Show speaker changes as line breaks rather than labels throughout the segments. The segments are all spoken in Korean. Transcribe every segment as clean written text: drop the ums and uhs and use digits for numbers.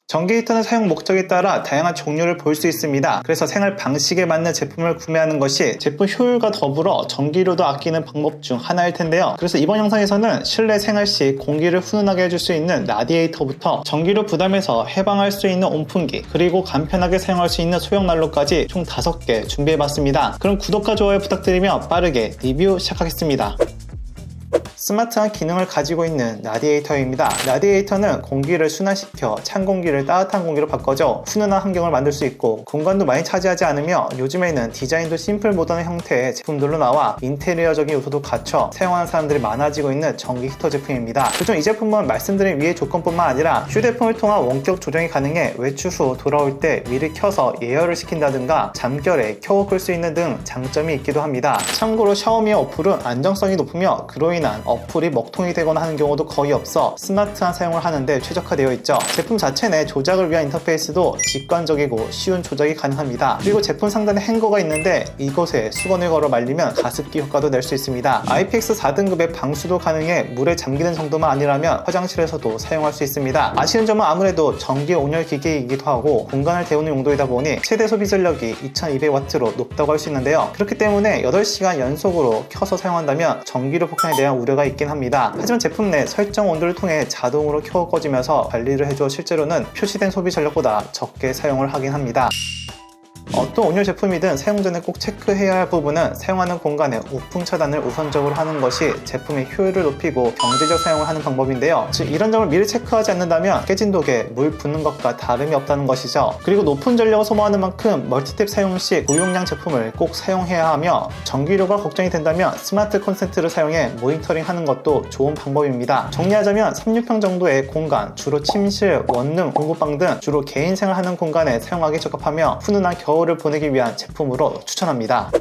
전기 히터는 사용 목적에 따라 다양한 종류를 볼 수 있습니다. 그래서 생활 방식에 맞는 제품을 구매하는 것이 제품 효율과 더불어 전기료도 아끼는 방법 중 하나일 텐데요. 그래서 이번 영상에서는 실내 생활 시 공기를 훈훈하게 해줄 수 있는 라디에이터부터 전기료 부담에서 해방할 수 있는 온풍기, 그리고 간편하게 사용할 수 있는 소형 난로까지 총 5개 준비해봤습니다. 그럼 구독과 좋아요 부탁드리며 빠르게 리뷰 시작하겠습니다. 스마트한 기능을 가지고 있는 라디에이터입니다. 라디에이터는 공기를 순환시켜 찬 공기를 따뜻한 공기로 바꿔줘 훈훈한 환경을 만들 수 있고 공간도 많이 차지하지 않으며 요즘에는 디자인도 심플 모던한 형태의 제품들로 나와 인테리어적인 요소도 갖춰 사용하는 사람들이 많아지고 있는 전기 히터 제품입니다. 그중 이 제품은 말씀드린 위의 조건뿐만 아니라 휴대폰을 통한 원격 조정이 가능해 외출 후 돌아올 때 미리 켜서 예열을 시킨다든가 잠결에 켜고 끌 수 있는 등 장점이 있기도 합니다. 참고로 샤오미의 어플은 안정성이 높으며 그로 인한 어플이 먹통이 되거나 하는 경우도 거의 없어 스마트한 사용을 하는데 최적화되어 있죠. 제품 자체 내 조작을 위한 인터페이스도 직관적이고 쉬운 조작이 가능합니다. 그리고 제품 상단에 행거가 있는데 이곳에 수건을 걸어 말리면 가습기 효과도 낼 수 있습니다. IPX 4등급의 방수도 가능해 물에 잠기는 정도만 아니라면 화장실에서도 사용할 수 있습니다. 아쉬운 점은 아무래도 전기 온열 기기이기도 하고 공간을 데우는 용도이다 보니 최대 소비 전력이 2200W로 높다고 할 수 있는데요. 그렇기 때문에 8시간 연속으로 켜서 사용한다면 전기료 폭탄에 대한 우려가 있긴 합니다. 하지만 제품 내 설정 온도를 통해 자동으로 켜 꺼지면서 관리를 해줘 실제로는 표시된 소비 전력보다 적게 사용을 하긴 합니다. 어떤 온열 제품이든 사용 전에 꼭 체크해야 할 부분은 사용하는 공간의 우풍 차단을 우선적으로 하는 것이 제품의 효율을 높이고 경제적 사용을 하는 방법인데요. 즉 이런 점을 미리 체크하지 않는다면 깨진 독에 물 붓는 것과 다름이 없다는 것이죠. 그리고 높은 전력을 소모하는 만큼 멀티탭 사용 시 고용량 제품을 꼭 사용해야 하며 전기료가 걱정이 된다면 스마트 콘센트를 사용해 모니터링 하는 것도 좋은 방법입니다. 정리하자면 36평 정도의 공간, 주로 침실, 원룸, 공부방 등 주로 개인 생활하는 공간에 사용하기 적합하며 훈훈한 겨울을 보내기 위한 제품으로 추천합니다.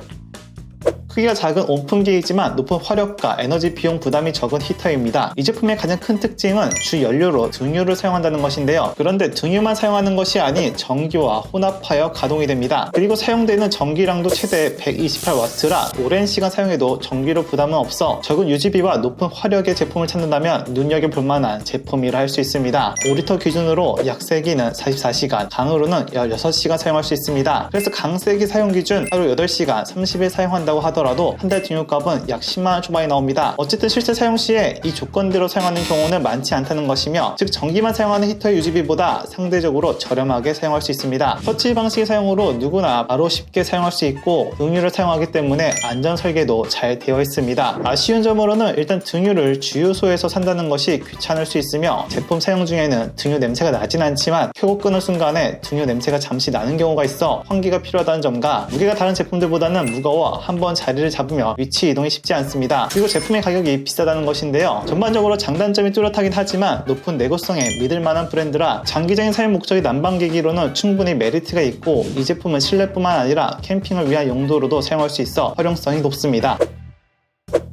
크기가 작은 온풍기이지만 높은 화력과 에너지 비용 부담이 적은 히터입니다. 이 제품의 가장 큰 특징은 주 연료로 등유를 사용한다는 것인데요. 그런데 등유만 사용하는 것이 아닌 전기와 혼합하여 가동이 됩니다. 그리고 사용되는 전기량도 최대 128W라 오랜 시간 사용해도 전기료 부담은 없어 적은 유지비와 높은 화력의 제품을 찾는다면 눈여겨볼 만한 제품이라 할 수 있습니다. 5리터 기준으로 약세기는 44시간, 강으로는 16시간 사용할 수 있습니다. 그래서 강세기 사용 기준 하루 8시간 30일 사용한다고 하더라도 한 달 등유값은 약 10만원 초반이 나옵니다. 어쨌든 실제 사용 시에 이 조건대로 사용하는 경우는 많지 않다는 것이며 즉 전기만 사용하는 히터의 유지비보다 상대적으로 저렴하게 사용할 수 있습니다. 터치 방식의 사용으로 누구나 바로 쉽게 사용할 수 있고 등유를 사용하기 때문에 안전 설계도 잘 되어 있습니다. 아쉬운 점으로는 일단 등유를 주유소에서 산다는 것이 귀찮을 수 있으며 제품 사용 중에는 등유 냄새가 나진 않지만 켜고 끄는 순간에 등유 냄새가 잠시 나는 경우가 있어 환기가 필요하다는 점과 무게가 다른 제품들보다는 무거워 한번 자리를 잡으며 위치 이동이 쉽지 않습니다. 그리고 제품의 가격이 비싸다는 것인데요. 전반적으로 장단점이 뚜렷하긴 하지만 높은 내구성에 믿을만한 브랜드라 장기적인 사용 목적의 난방기기로는 충분히 메리트가 있고 이 제품은 실내뿐만 아니라 캠핑을 위한 용도로도 사용할 수 있어 활용성이 높습니다.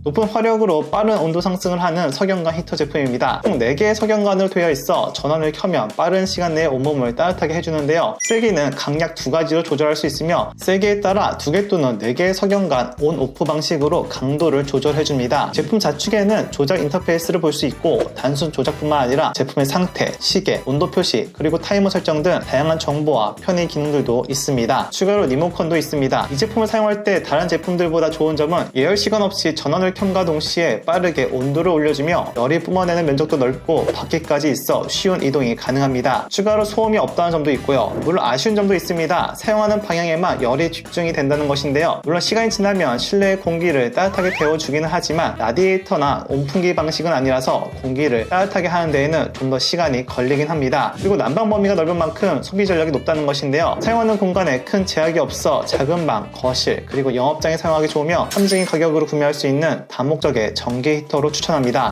높은 화력으로 빠른 온도 상승을 하는 석영관 히터 제품입니다. 총 4개의 석영관으로 되어 있어 전원을 켜면 빠른 시간 내에 온몸을 따뜻하게 해주는데요. 세기는 강약 2가지로 조절할 수 있으며 세기에 따라 2개 또는 4개의 석영관 온-오프 방식으로 강도를 조절해줍니다. 제품 좌측에는 조작 인터페이스를 볼 수 있고 단순 조작뿐만 아니라 제품의 상태, 시계, 온도 표시, 그리고 타이머 설정 등 다양한 정보와 편의 기능들도 있습니다. 추가로 리모컨도 있습니다. 이 제품을 사용할 때 다른 제품들보다 좋은 점은 예열 시간 없이 전원을 켬과 동시에 빠르게 온도를 올려주며 열이 뿜어내는 면적도 넓고 밖에까지 있어 쉬운 이동이 가능합니다. 추가로 소음이 없다는 점도 있고요. 물론 아쉬운 점도 있습니다. 사용하는 방향에만 열이 집중이 된다는 것인데요. 물론 시간이 지나면 실내의 공기를 따뜻하게 데워주기는 하지만 라디에이터나 온풍기 방식은 아니라서 공기를 따뜻하게 하는 데에는 좀 더 시간이 걸리긴 합니다. 그리고 난방 범위가 넓은 만큼 소비 전력이 높다는 것인데요. 사용하는 공간에 큰 제약이 없어 작은 방, 거실, 그리고 영업장에 사용하기 좋으며 합리적인 가격으로 구매할 수 있는 다목적의 전기 히터로 추천합니다.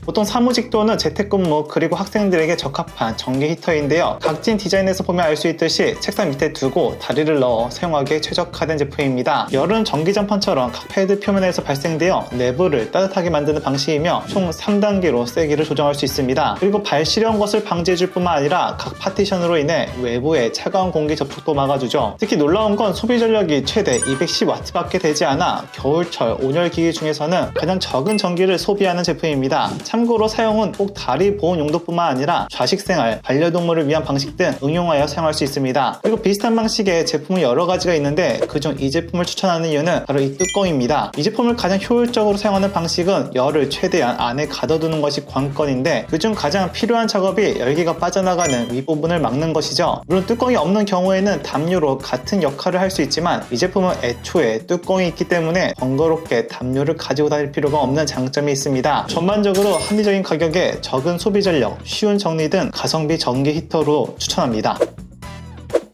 보통 사무직 또는 재택근무 그리고 학생들에게 적합한 전기 히터인데요. 각진 디자인에서 보면 알 수 있듯이 책상 밑에 두고 다리를 넣어 사용하기에 최적화된 제품입니다. 열은 전기장판처럼 각 패드 표면에서 발생되어 내부를 따뜻하게 만드는 방식이며 총 3단계로 세기를 조정할 수 있습니다. 그리고 발 시려운 것을 방지해줄 뿐만 아니라 각 파티션으로 인해 외부의 차가운 공기 접촉도 막아주죠. 특히 놀라운 건 소비 전력이 최대 210W밖에 되지 않아 겨울철 온열기기 중에서는 가장 적은 전기를 소비하는 제품입니다. 참고로 사용은 꼭 다리 보온 용도뿐만 아니라 좌식 생활, 반려동물을 위한 방식 등 응용하여 사용할 수 있습니다. 그리고 비슷한 방식의 제품은 여러 가지가 있는데 그중 이 제품을 추천하는 이유는 바로 이 뚜껑입니다. 이 제품을 가장 효율적으로 사용하는 방식은 열을 최대한 안에 가둬두는 것이 관건인데 그중 가장 필요한 작업이 열기가 빠져나가는 윗부분을 막는 것이죠. 물론 뚜껑이 없는 경우에는 담요로 같은 역할을 할 수 있지만 이 제품은 애초에 뚜껑이 있기 때문에 번거롭게 담요를 가지고 다닐 필요가 없는 장점이 있습니다. 전반적으로 합리적인 가격에 적은 소비 전력, 쉬운 정리 등 가성비 전기 히터로 추천합니다.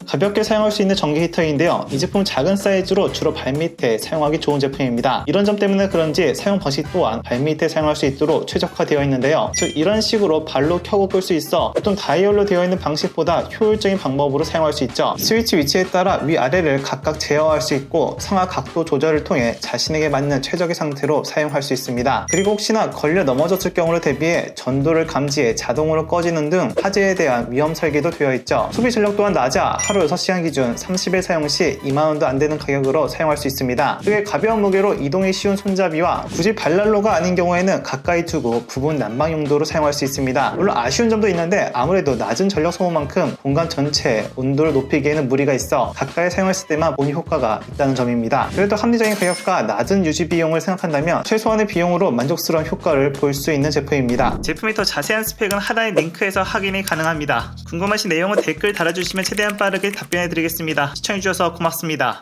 가볍게 사용할 수 있는 전기 히터인데요. 이 제품은 작은 사이즈로 주로 발밑에 사용하기 좋은 제품입니다. 이런 점 때문에 그런지 사용 방식 또한 발밑에 사용할 수 있도록 최적화되어 있는데요. 즉 이런 식으로 발로 켜고 끌 수 있어 보통 다이얼로 되어 있는 방식보다 효율적인 방법으로 사용할 수 있죠. 스위치 위치에 따라 위아래를 각각 제어할 수 있고 상하 각도 조절을 통해 자신에게 맞는 최적의 상태로 사용할 수 있습니다. 그리고 혹시나 걸려 넘어졌을 경우를 대비해 전도를 감지해 자동으로 꺼지는 등 화재에 대한 위험 설계도 되어 있죠. 소비 전력 또한 낮아 하루 6시간 기준 30일 사용 시 2만원도 안되는 가격으로 사용할 수 있습니다. 되게 가벼운 무게로 이동이 쉬운 손잡이와 굳이 발난로가 아닌 경우에는 가까이 두고 부분 난방 용도로 사용할 수 있습니다. 물론 아쉬운 점도 있는데 아무래도 낮은 전력 소모만큼 공간 전체의 온도를 높이기에는 무리가 있어 가까이 사용했을 때만 보니 효과가 있다는 점입니다. 그래도 합리적인 가격과 낮은 유지 비용을 생각한다면 최소한의 비용으로 만족스러운 효과를 볼 수 있는 제품입니다. 제품의 더 자세한 스펙은 하단의 링크에서 확인이 가능합니다. 궁금하신 내용은 댓글 달아주시면 최대한 빠르게 답변해드리겠습니다. 시청해주셔서 고맙습니다.